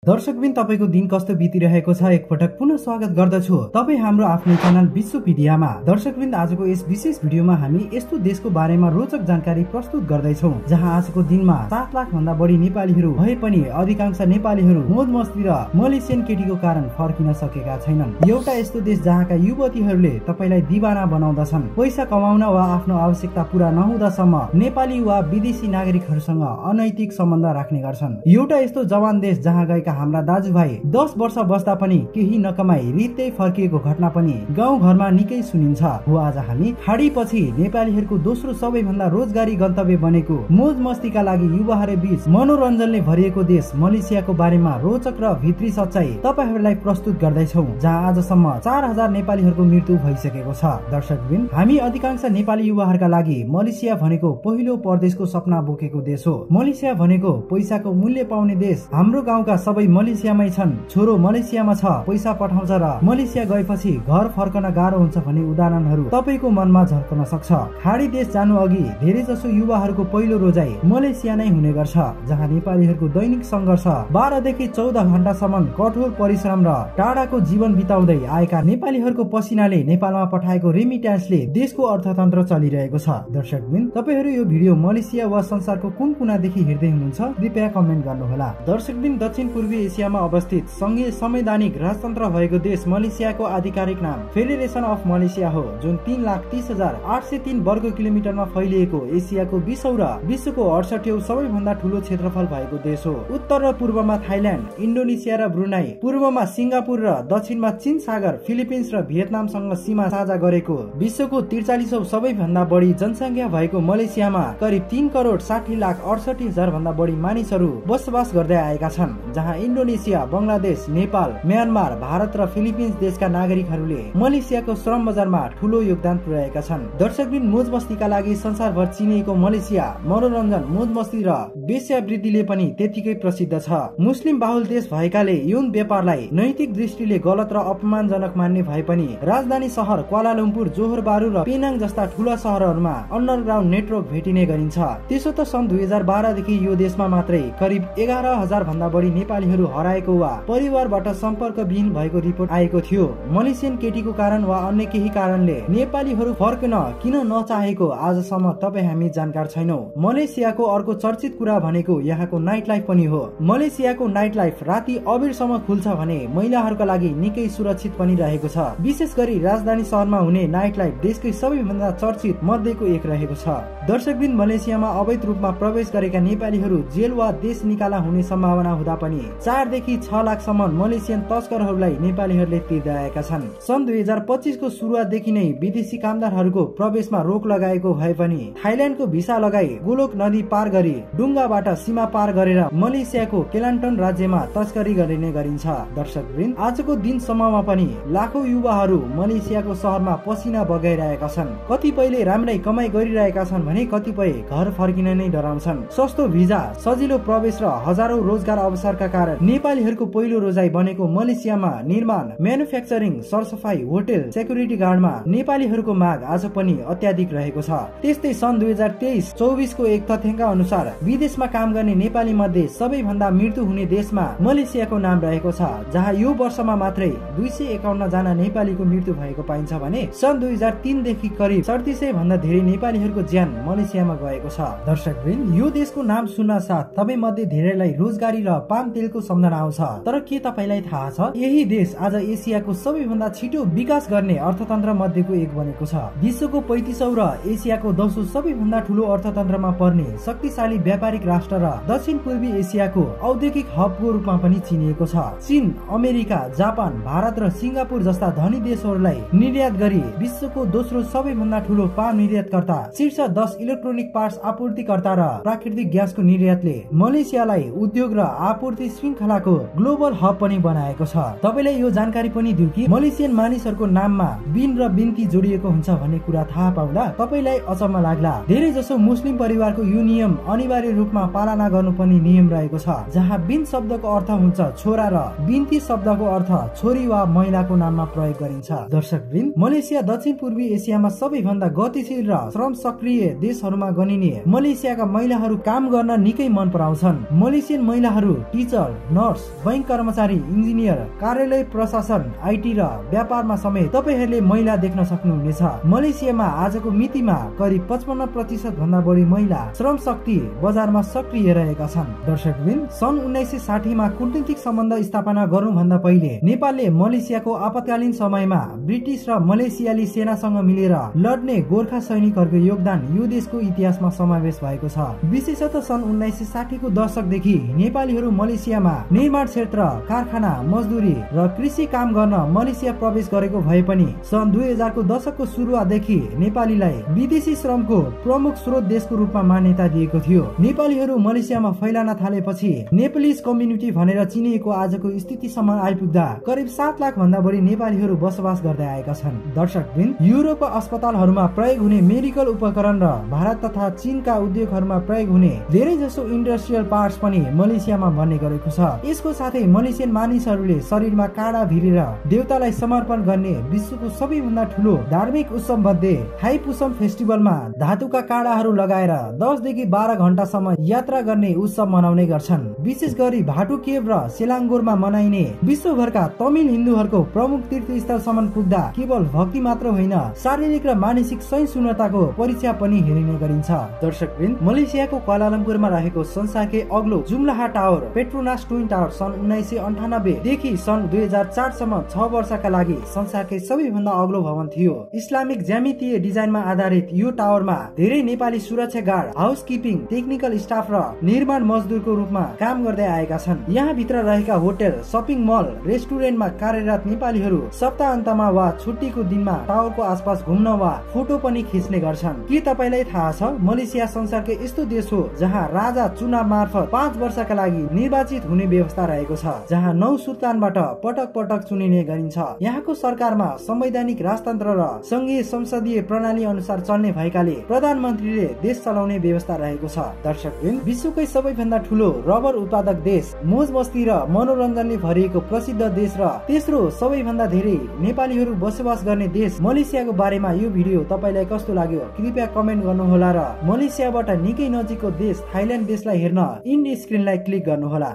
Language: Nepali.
दर्शकबिन तपाईको दिन कस्तो बितिरहेको छ एकपटक पुनः स्वागत गर्दछु तपाई हाम्रो आफ्नो च्यानल विश्वपिडियामा। दर्शकबिन आजको यस विशेष भिडियोमा हामी यस्तो देशको बारेमा रोचक जानकारी प्रस्तुत गर्दै छौं जहाँ आजको दिनमा 7 लाख भन्दा बढी नेपालीहरू भए पनि अधिकांश नेपालीहरू मौज मस्ती र मलेसियन केटीको कारण फर्किन सकेका छैनन्। एउटा यस्तो देश जहाँका युवतीहरूले तपाईलाई दिवाना बनाउँदछन्। पैसा कमाउन वा आफ्नो आवश्यकता पूरा नहुँदासम्म नेपाली वा विदेशी नागरिकहरूसँग अनैतिक सम्बन्ध राख्ने गर्छन्। एउटा यस्तो जवान देश जहाँ गएका हाम्रा दाजुभाइ 10 वर्ष बस्दा पनि केही नकमाई रित्तै फर्किएको घटना पनि गाउँ घरमा निकै सुनिन्छ। हो आज हामी खाडी पछि नेपालीहरूको दोस्रो सबैभन्दा रोजगारी गन्तव्य बनेको मौज मस्तीका लागि युवाहरू बीच मनोरञ्जनले भरिएको देश मलेसियाको बारेमा रोचक र भित्री सच्चाई तपाईहरूलाई प्रस्तुत गर्दैछौँ, जहाँ आजसम्म 4000 नेपालीहरूको मृत्यु भइसकेको छ। दर्शकबिन हामी अधिकांश नेपाली युवाहरूका लागि मलेसिया भनेको पहिलो परदेशको सपना बोकेको देश हो। मलेसिया भनेको पैसाको मूल्य पाउने देश। हाम्रो गाउँका सबै मलेसियामै छन्, छोरो मलेसियामा छ, पैसा पठाउँछ र मलेसिया गएपछि घर फर्कन गाह्रो हुन्छ भन्ने उदाहरणहरू तपाईको मनमा झल्कन सक्छ। खाडी देश जानु अघि धेरै जसो युवाहरूको पहिलो रोजाइ मलेसिया नै हुने गर्छ, जहाँ नेपालीहरूको दैनिक संघर्ष 12 देखि 14 घण्टासम्म कठोर परिश्रम र टाढाको जीवन बिताउँदै आएका नेपालीहरूको पसिनाले नेपालमा पठाएको रेमिट्यान्सले देशको अर्थतन्त्र चलिरहेको छ। दर्शकबिन तपाईहरू यो भिडियो मलेसिया वा संसारको कुन कुनादेखि हेर्दै हुनुहुन्छ कृपया कमेन्ट गर्नुहोला। दर्शकबिन दक्षिण पूर्वी एसियामा अवस्थित संघीय संवैधानिक राजतन्त्र भएको देश मलेसियाको आधिकारिक नाम फेडरेसन अफ मलेसिया हो, जुन 3,30,803 वर्ग किलोमिटरमा फैलिएको एसियाको 20औं र विश्वको 68औं सबैभन्दा ठूलो क्षेत्रफल भएको देश हो। उत्तर र पूर्वमा थाइल्याण्ड, इन्डोनेसिया र ब्रुनाई, पूर्वमा सिङ्गापुर र दक्षिणमा चीन सागर, फिलिपिन्स र भियतनामसँग सीमा साझा गरेको विश्वको 43औं सबैभन्दा बढी जनसंख्या भएको मलेसियामा करिब 3,60,68,000 भन्दा बढी मानिसहरू बसोबास गर्दै आएका छन्, जहाँ इन्डोनेसिया, बंगलादेश, नेपाल, म्यानमार, भारत र फिलिपिन्स देशका नागरिकहरूले मलेसियाको श्रम बजारमा ठूलो योगदान पुर्याएका छन्। दर्शकबिन मौज मस्तीका लागि संसारभर चिनिएको मलेसिया मनोरञ्जन, मौज मस्ती र वेश्यावृत्तिले पनि त्यतिकै प्रसिद्ध छ। मुस्लिम बाहुल देश भएकाले यौन व्यापारलाई नैतिक दृष्टिले गलत र अपमानजनक मान्ने भए पनि राजधानी शहर क्वालालम्पुर, जोहोर बारू र पेनाङ जस्ता ठूला शहरहरूमा अन्डरग्राउन्ड नेटवर्क भेटिने गरिन्छ। त्यसो त सन् 2012 देखि यो देशमा मात्रै करिब 11,000 भन्दा बढी नेपालीहरू हराएको वा परिवारबाट सम्पर्क विहीन भएको रिपोर्ट आएको थियो। मलेसियन केटीको कारण वा अन्य केही कारणले नेपालीहरू फर्कन किन नचाहेको आजसम्म तपाई हामी जानकार छैनौं। मलेसियाको अर्को चर्चित कुरा भनेको यहाँको नाइट लाइफ पनि हो। मलेसियाको नाइट लाइफ राति अबेरसम्म खुल्छ भने महिलाहरूका लागि निकै सुरक्षित पनि रहेको छ। विशेष गरी राजधानी शहरमा हुने नाइट लाइफ देशकै सबैभन्दा चर्चित मध्येको एक रहेको छ। दर्शकबिन मलेसियामा अवैध रूपमा प्रवेश गरेका नेपालीहरू जेल वा देश निकाला हुने सम्भावना हुँदा पनि 4 देखि 6 लाखसम्म मलेसियन तस्करहरूलाई नेपालीहरूले तिर्दै आएका छन्। सन् 2025 को सुरुवातदेखि नै विदेशी कामदारहरूको प्रवेशमा रोक लगाएको भए पनि थाइल्याण्डको भिसा लगाई गोलोक नदी पार गरी डुङ्गाबाट सीमा पार गरेर मलेसियाको केलान्टन राज्यमा तस्करी गरिने गरिन्छ। दर्शकवृन्द आजको दिनसम्ममा पनि लाखौं युवाहरू मलेसियाको शहरमा पसिना बगाइरहेका छन्। कतिपयले राम्रै कमाई गरिरहेका छन् भने कतिपय घर फर्किन नै डराउँछन्। सस्तो भिजा, सजिलो प्रवेश र हजारौं रोजगार अवसरका कारण नेपालीहरूको पहिलो रोजाइ बनेको मलेसियामा निर्माण, म्यानुफ्याक्चरिङ, सरसफाई, होटेल, सेक्युरिटी गार्डमा नेपालीहरूको माग आज पनि अत्याधिक रहेको छ। त्यस्तै सन् 2023-24 को एक तथ्याङ्क अनुसार विदेशमा काम गर्ने नेपाली मध्ये सबैभन्दा मृत्यु हुने देशमा मलेसियाको नाम रहेको छ, जहाँ यो वर्षमा मात्रै 251 जना नेपालीको मृत्यु भएको पाइन्छ भने सन् 2003 देखि करिब 3700 भन्दा धेरै नेपालीहरूको ज्यान मलेसियामा गएको छ। दर्शकवृन्द यो देशको नाम सुन्न साथ तपाई मध्ये धेरैलाई रोजगारी र पाम तेलको सम्झना आउँछ, तर के तपाईलाई थाहा छ यही देश आज एसियाको सबैभन्दा छिटो विकास गर्ने अर्थतन्त्र मध्येको एक बनेको छ। विश्वको 35औं र एसियाको 10औं सबैभन्दा ठूलो अर्थतन्त्रमा पर्ने शक्तिशाली व्यापारिक राष्ट्र र दक्षिण पूर्वी एसियाको औद्योगिक हबको रूपमा पनि चिनिएको छ। चीन, अमेरिका, जापान, भारत र सिङ्गापुर जस्ता धनी देशहरूलाई निर्यात गरी विश्वको दोस्रो सबैभन्दा ठूलो पाम निर्यातकर्ता, शीर्ष 10 इलेक्ट्रोनिक पार्ट्स आपूर्तिकर्ता र प्राकृतिक ग्यासको निर्यातले मलेसियालाई उद्योग र आपूर्ति श्रृङ्खलाको ग्लोबल हब पनि बनाएको छ। तपाईलाई यो जानकारी पनि दिउ कि मलेसियन मानिसहरूको नाममा बिन र बिन्ती जोडिएको हुन्छ भन्ने कुरा थाहा पाउँदा तपाईलाई अचम्म लाग्ला। धेरै जसो मुस्लिम परिवारको यो नियम अनिवार्य रूपमा पालना गर्नुपर्ने नियम रहेको छ, जहाँ बिन शब्दको अर्थ हुन्छ छोरा र बिन्ती शब्दको अर्थ छोरी वा महिलाको नाममा प्रयोग गरिन्छ। दर्शकवृन्द मलेसिया दक्षिण पूर्वी एसियामा सबैभन्दा गतिशील र श्रम सक्रिय देशहरूमा गनिने मलेसियाका महिलाहरू काम गर्न निकै मन पराउँछन्। मलेसियन महिलाहरू टिचर, डक्टर, नर्स, बैंक कर्मचारी, इन्जिनियर, कार्यालय प्रशासन, आइटी र व्यापारमा समेत तपाईहरूले महिला देख्न सक्नुहुनेछ। मलेसियामा आजको मितिमा करिब 55% भन्दा बढी महिला श्रम शक्ति बजारमा सक्रिय रहेका छन्। दर्शकवृन्द, सन् 1960 मा कूटनीतिक सम्बन्ध स्थापना गर्नुभन्दा पहिले नेपालले मलेसियाको आपतकालीन समयमा ब्रिटिस र मलेसियाली सेनासँग मिलेर लड्ने गोर्खा सैनिकहरूको योगदान यो देशको इतिहासमा समावेश भएको छ। विशेषतः सन् 1960 को दशकदेखि नेपालीहरू मलेसियामा निर्माण क्षेत्र, कारखाना, मजदुरी र कृषि काम गर्न मलेसिया प्रवेश गरेको भए पनि सन् 2000 को दशकको सुरुवातदेखि नेपालीलाई विदेशी श्रमको प्रमुख स्रोत देशको रूपमा मान्यता दिएको थियो। नेपालीहरू मलेसियामा फैलन थालेपछि नेपालीज कम्युनिटी भनेर चिनिएको आजको स्थितिसम्म आइपुग्दा करिब 7 लाख भन्दा बढी नेपालीहरू बसोबास गर्दै आएका छन्। दर्शकवृन्द, युरोपको अस्पतालहरूमा प्रयोग हुने मेडिकल उपकरण र भारत तथा चीनका उद्योगहरूमा प्रयोग हुने धेरै जसो इन्डस्ट्रियल पार्ट्स पनि मलेसियामा बन्ने गरेको छ। यसको साथै मलेसियन मानिसहरूले शरीरमा काँडा भिरेर देवतालाई समर्पण गर्ने विश्वको सबैभन्दा ठूलो धार्मिक उत्सव मध्ये थाइपुसम फेस्टिभलमा धातुका काँडाहरू लगाएर 10 देखि 12 घण्टासम्म यात्रा गर्ने उत्सव मनाउने गर्छन्। विशेष गरी भाटु केभ र सेलाङ्गोरमा मनाइने विश्वभरका तमिल हिन्दूहरूको प्रमुख तीर्थस्थलसम्म पुग्दा केवल भक्ति मात्र होइन, शारीरिक र मानसिक सहिष्णुताको परीक्षा पनि हेरिने गरिन्छ। दर्शकवृन्द, मलेसियाको क्वालालम्पुरमा रहेको संसारकै अग्लो जुम्लाहा टावर पेट्रोनास ट्विन टावर सन् 1998 देखि सन् 2004 सम्म 6 वर्षका लागि संसारकै सबैभन्दा अग्लो भवन थियो। इस्लामिक ज्यामितीय डिजाइनमा आधारित यो टावरमा धेरै नेपाली सुरक्षा गार्ड, हाउसकिपिङ, टेक्निकल स्टाफ र निर्माण मजदुरको रूपमा काम गर्दै आएका छन्। यहाँ भित्र रहेका होटल, शपिङ मल, रेस्टुरेन्टमा कार्यरत नेपालीहरू सप्ताहन्तमा वा छुट्टीको दिनमा टावरको आसपास घुम्न वा फोटो पनि खिच्ने गर्छन्। के तपाईलाई थाहा छ, मलेसिया संसारकै यस्तो देश हो जहाँ राजा चुनाव मार्फत 5 वर्षका लागि निर्वाचित हुने व्यवस्था रहेको छ, जहाँ 9 सुल्तानबाट पटक पटक चुनिने गरिन्छ। यहाँको सरकारमा संवैधानिक राजतन्त्र र संघीय संसदीय प्रणाली अनुसार चल्ने भएकाले प्रधानमन्त्रीले देश चलाउने व्यवस्था रहेको छ। दर्शकवृन्द, विश्वकै सबैभन्दा ठूलो रबर उत्पादक देश, मोज मस्ती र मनोरञ्जनले भरिएको प्रसिद्ध देश र तेस्रो सबैभन्दा धेरै नेपालीहरू बसोबास गर्ने देश मलेसियाको बारेमा यो भिडियो तपाईलाई कस्तो लाग्यो कृपया कमेन्ट गर्नुहोला र मलेसियाबाट निकै नजिकको देश थाइल्यान्ड देशलाई हेर्न इन्ड स्क्रिनलाई क्लिक गर्नुहोला।